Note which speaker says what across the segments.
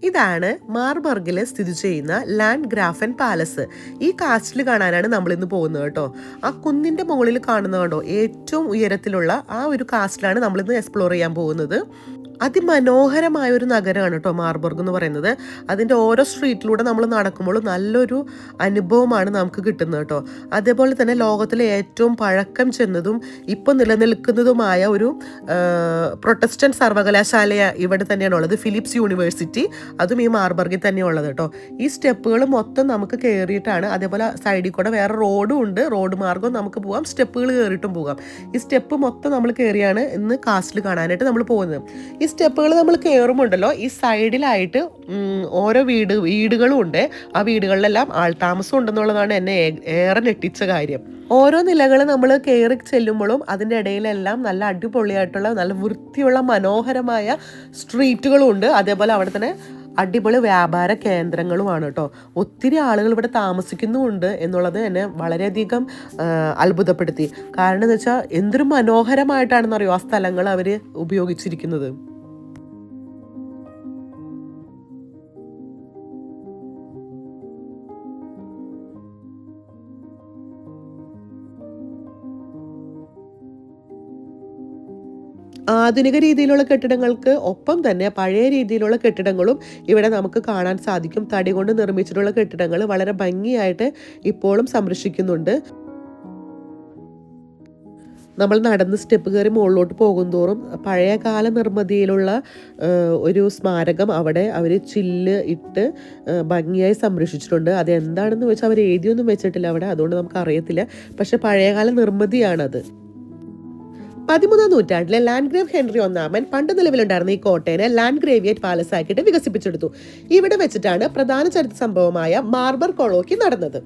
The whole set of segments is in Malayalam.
Speaker 1: ഇതാണ് മാർബർഗിൽ സ്ഥിതി ചെയ്യുന്ന ലാൻഡ് ഗ്രാഫൻ പാലസ്. ഈ കാസ്റ്റിൽ കാണാനാണ് നമ്മൾ ഇന്ന് പോകുന്നത് കേട്ടോ. ആ കുന്നിന്റെ മുകളിൽ കാണുന്നത് കണ്ടോ, ഏറ്റവും ഉയരത്തിലുള്ള ആ ഒരു കാസ്റ്റിലാണ് നമ്മളിന്ന് എക്സ്പ്ലോർ ചെയ്യാൻ പോകുന്നത്. അതിമനോഹരമായ ഒരു നഗരമാണ് കേട്ടോ മാർബർഗ് എന്ന് പറയുന്നത്. അതിൻ്റെ ഓരോ സ്ട്രീറ്റിലൂടെ നമ്മൾ നടക്കുമ്പോൾ നല്ലൊരു അനുഭവമാണ് നമുക്ക് കിട്ടുന്നത് കേട്ടോ. അതേപോലെ തന്നെ ലോകത്തിലെ ഏറ്റവും പഴക്കം ചെന്നതും ഇപ്പം നിലനിൽക്കുന്നതുമായ ഒരു പ്രൊട്ടസ്റ്റന്റ് സർവകലാശാല ഇവിടെ തന്നെയാണ് ഉള്ളത്, ഫിലിപ്സ് യൂണിവേഴ്സിറ്റി. അതും ഈ മാർബർഗിൽ തന്നെയുള്ളത് കേട്ടോ. ഈ സ്റ്റെപ്പുകൾ മൊത്തം നമുക്ക് കയറിയിട്ടാണ്. അതേപോലെ സൈഡിൽ കൂടെ വേറെ റോഡും ഉണ്ട്, റോഡ് മാർഗം നമുക്ക് പോകാം, സ്റ്റെപ്പുകൾ കയറിയിട്ടും പോകാം. ഈ സ്റ്റെപ്പ് മൊത്തം നമ്മൾ കയറിയാണ് ഇന്ന് കാസ്റ്റിൽ കാണാനായിട്ട് നമ്മൾ പോകുന്നത്. ഈ സ്റ്റെപ്പുകൾ നമ്മൾ കയറുമുണ്ടല്ലോ, ഈ സൈഡിലായിട്ട് ഓരോ വീടുകളും ഉണ്ട്. ആ വീടുകളിലെല്ലാം ആൾതാമസം ഉണ്ടെന്നുള്ളതാണ് എന്നെ ഏറെ ഞെട്ടിച്ച കാര്യം. ഓരോ നിലകൾ നമ്മൾ കയറി ചെല്ലുമ്പോഴും അതിൻ്റെ ഇടയിലെല്ലാം നല്ല അടിപൊളിയായിട്ടുള്ള നല്ല വൃത്തിയുള്ള മനോഹരമായ സ്ട്രീറ്റുകളും ഉണ്ട്. അതേപോലെ അവിടെ തന്നെ അടിപൊളി വ്യാപാര കേന്ദ്രങ്ങളുമാണ് കേട്ടോ. ഒത്തിരി ആളുകൾ ഇവിടെ താമസിക്കുന്നുമുണ്ട് എന്നുള്ളത് എന്നെ വളരെയധികം അത്ഭുതപ്പെടുത്തി. കാരണം എന്ന് വെച്ചാൽ എന്തൊരു മനോഹരമായിട്ടാണെന്നറിയോ ആ സ്ഥലങ്ങൾ അവർ ഉപയോഗിച്ചിരിക്കുന്നത്. ആധുനിക രീതിയിലുള്ള കെട്ടിടങ്ങൾക്ക് ഒപ്പം തന്നെ പഴയ രീതിയിലുള്ള കെട്ടിടങ്ങളും ഇവിടെ നമുക്ക് കാണാൻ സാധിക്കും. തടി കൊണ്ട് നിർമ്മിച്ചിട്ടുള്ള കെട്ടിടങ്ങൾ വളരെ ഭംഗിയായിട്ട് ഇപ്പോഴും സംരക്ഷിക്കുന്നുണ്ട്. നമ്മൾ നടന്ന് സ്റ്റെപ്പ് കയറി മുകളിലോട്ട് പോകുന്തോറും പഴയകാല നിർമ്മിതിയിലുള്ള ഒരു സ്മാരകം അവിടെ അവർ ചില്ല് ഇട്ട് ഭംഗിയായി സംരക്ഷിച്ചിട്ടുണ്ട്. അതെന്താണെന്ന് വെച്ചാൽ അവർ എഴുതിയൊന്നും വെച്ചിട്ടില്ല അവിടെ, അതുകൊണ്ട് നമുക്ക് അറിയത്തില്ല. പക്ഷെ പഴയകാല നിർമ്മിതിയാണത്. 13ാം നൂറ്റാണ്ടിലെ ലാൻഡ്ഗ്രേവ് ഹെൻറി ഒന്നാമൻ പണ്ട് നിലവിലുണ്ടായിരുന്ന ഈ കോട്ടയെ ലാൻഡ് ഗ്രേവിയേറ്റ് പാലസ് ആക്കിയിട്ട് വികസിപ്പിച്ചെടുത്തു. ഇവിടെ വെച്ചിട്ടാണ് പ്രധാന ചരിത്ര സംഭവമായ മാർബർ കൊളോക്കി നടന്നത്.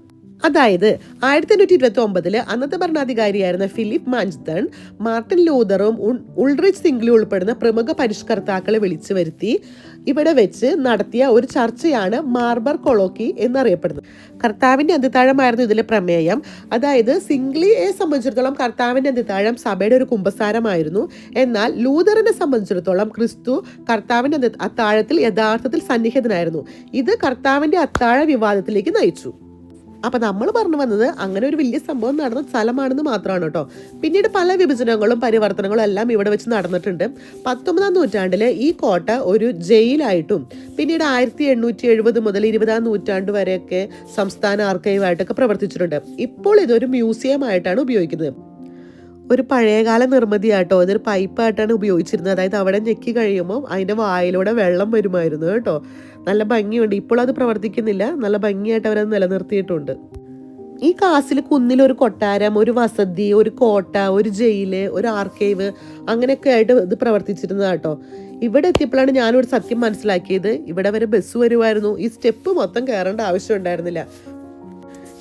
Speaker 1: അതായത് 1829 അന്നത്തെ ഭരണാധികാരിയായിരുന്ന ഫിലിപ്പ് മാഞ്ചതൺ മാർട്ടിൻ ലൂതറും ഉൾറിച്ച് സിംഗ്ലിയും ഉൾപ്പെടുന്ന പ്രമുഖ പരിഷ്കർത്താക്കളെ വിളിച്ചു വരുത്തി ഇവിടെ വെച്ച് നടത്തിയ ഒരു ചർച്ചയാണ് മാർബർ കൊളോക്കി എന്നറിയപ്പെടുന്നത്. കർത്താവിന്റെ അന്ത്യത്താഴമായിരുന്നു ഇതിലെ പ്രമേയം. അതായത് സിംഗ്ലിയെ സംബന്ധിച്ചിടത്തോളം കർത്താവിന്റെ അന്ത്യത്താഴം സഭയുടെ ഒരു കുമ്പസാരമായിരുന്നു. എന്നാൽ ലൂതറിനെ സംബന്ധിച്ചിടത്തോളം ക്രിസ്തു കർത്താവിന്റെ അത്താഴത്തിൽ യഥാർത്ഥത്തിൽ സന്നിഹിതനായിരുന്നു. ഇത് കർത്താവിന്റെ അത്താഴ വിവാദത്തിലേക്ക് നയിച്ചു. അപ്പം നമ്മൾ പറഞ്ഞു വന്നത് അങ്ങനെ ഒരു വലിയ സംഭവം നടന്ന സ്ഥലമാണെന്ന് മാത്രമാണ് കേട്ടോ. പിന്നീട് പല വിഭജനങ്ങളും പരിവർത്തനങ്ങളും എല്ലാം ഇവിടെ വെച്ച് നടന്നിട്ടുണ്ട്. 19ാം നൂറ്റാണ്ടിൽ ഈ കോട്ട ഒരു ജയിലായിട്ടും പിന്നീട് 1870 മുതൽ 20ാം നൂറ്റാണ്ട് വരെയൊക്കെ സംസ്ഥാന ആർക്കൈവായിട്ടൊക്കെ പ്രവർത്തിച്ചിട്ടുണ്ട്. ഇപ്പോൾ ഇതൊരു മ്യൂസിയം ആയിട്ടാണ് ഉപയോഗിക്കുന്നത്. ഒരു പഴയകാല നിർമ്മിതിയാട്ടോ, ഇതൊരു പൈപ്പായിട്ടാണ് ഉപയോഗിച്ചിരുന്നത്. അതായത് അവിടെ ഞെക്കി കഴിയുമ്പോൾ അതിൻ്റെ വായിലൂടെ വെള്ളം വരുമായിരുന്നു കേട്ടോ. നല്ല ഭംഗിയുണ്ട്. ഇപ്പോൾ അത് പ്രവർത്തിക്കുന്നില്ല, നല്ല ഭംഗിയായിട്ട് അവരത് നിലനിർത്തിയിട്ടുണ്ട്. ഈ കാസിൽ കുന്നിലൊരു കൊട്ടാരം, ഒരു വസതി, ഒരു കോട്ട, ഒരു ജയില്, ഒരു ആർക്കൈവ് അങ്ങനെയൊക്കെ ആയിട്ട് ഇത് പ്രവർത്തിച്ചിരുന്നതാട്ടോ. ഇവിടെ എത്തിയപ്പോഴാണ് ഞാനൊരു സത്യം മനസ്സിലാക്കിയത്. ഇവിടെ വരെ ബസ് വരുമായിരുന്നു, ഈ സ്റ്റെപ്പ് മൊത്തം കയറേണ്ട ആവശ്യം ഉണ്ടായിരുന്നില്ല.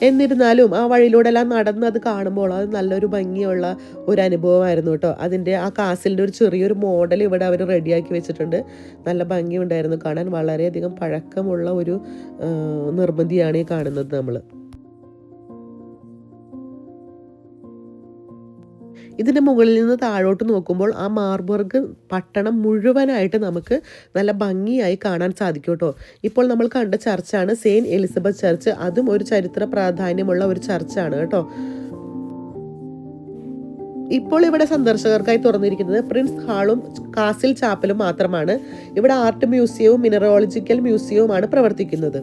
Speaker 1: എന്നിരുന്നാലും ആ വഴിയിലൂടെ എല്ലാം നടന്ന് അത് കാണുമ്പോൾ അത് നല്ലൊരു ഭംഗിയുള്ള ഒരു അനുഭവമായിരുന്നു കേട്ടോ. അതിൻ്റെ ആ കാസിലിൻ്റെ ഒരു ചെറിയൊരു മോഡൽ ഇവിടെ അവർ റെഡിയാക്കി വെച്ചിട്ടുണ്ട്. നല്ല ഭംഗിയുണ്ടായിരുന്നു കാണാൻ. വളരെയധികം പഴക്കമുള്ള ഒരു നിർമ്മിതിയാണ് ഈ കാണുന്നത് നമ്മൾ. ഇതിൻ്റെ മുകളിൽ നിന്ന് താഴോട്ട് നോക്കുമ്പോൾ ആ മാർബർഗ് പട്ടണം മുഴുവനായിട്ട് നമുക്ക് നല്ല ഭംഗിയായി കാണാൻ സാധിക്കും കേട്ടോ. ഇപ്പോൾ നമ്മൾ കണ്ട ചർച്ചാണ് സെയിൻറ്റ് എലിസബത്ത് ചർച്ച്. അതും ഒരു ചരിത്ര പ്രാധാന്യമുള്ള ഒരു ചർച്ചാണ് കേട്ടോ. ഇപ്പോൾ ഇവിടെ സന്ദർശകർക്കായി തുറന്നിരിക്കുന്നത് പ്രിൻസ് ഹാളും കാസിൽ ചാപ്പലും മാത്രമാണ്. ഇവിടെ ആർട്ട് മ്യൂസിയവും മിനറോളജിക്കൽ മ്യൂസിയവുമാണ് പ്രവർത്തിക്കുന്നത്.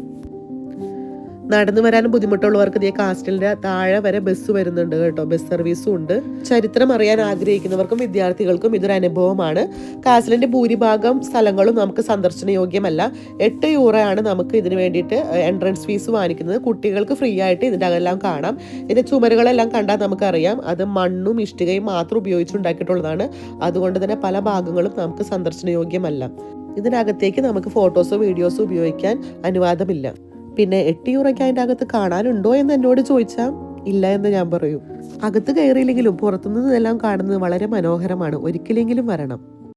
Speaker 1: നടന്നു വരാനും ബുദ്ധിമുട്ടുള്ളവർക്ക് ഇതേ കാസ്റ്റിലിന്റെ താഴെ വരെ ബസ് വരുന്നുണ്ട് കേട്ടോ. ബസ് സർവീസും ഉണ്ട്. ചരിത്രം അറിയാൻ ആഗ്രഹിക്കുന്നവർക്കും വിദ്യാർത്ഥികൾക്കും ഇതൊരു അനുഭവമാണ്. കാസ്റ്റിലിന്റെ ഭൂരിഭാഗം സ്ഥലങ്ങളും നമുക്ക് സന്ദർശന യോഗ്യമല്ല. 8 യൂറോയാണ് നമുക്ക് ഇതിന് വേണ്ടിയിട്ട് എൻട്രൻസ് ഫീസ് വാങ്ങിക്കുന്നത്. കുട്ടികൾക്ക് ഫ്രീ ആയിട്ട് ഇതിൻ്റെ അകലെല്ലാം കാണാം. ഇതിന്റെ ചുമരുകളെല്ലാം കണ്ടാൽ നമുക്കറിയാം അത് മണ്ണും ഇഷ്ടികയും മാത്രം ഉപയോഗിച്ചുണ്ടാക്കിയിട്ടുള്ളതാണ്. അതുകൊണ്ട് തന്നെ പല ഭാഗങ്ങളും നമുക്ക് സന്ദർശന യോഗ്യമല്ല. ഇതിനകത്തേക്ക് നമുക്ക് ഫോട്ടോസോ വീഡിയോസോ ഉപയോഗിക്കാൻ അനുവാദമില്ല. പിന്നെ 8 യൂറോയ്ക്ക് അതിൻ്റെ അകത്ത് കാണാനുണ്ടോ എന്ന് എന്നോട് ചോദിച്ചാൽ ഇല്ല എന്ന് ഞാൻ പറയും. അകത്ത് കയറിയില്ലെങ്കിലും പുറത്തുനിന്ന് ഇതെല്ലാം കാണുന്നത് വളരെ മനോഹരമാണ്. ഒരിക്കലെങ്കിലും വരണം.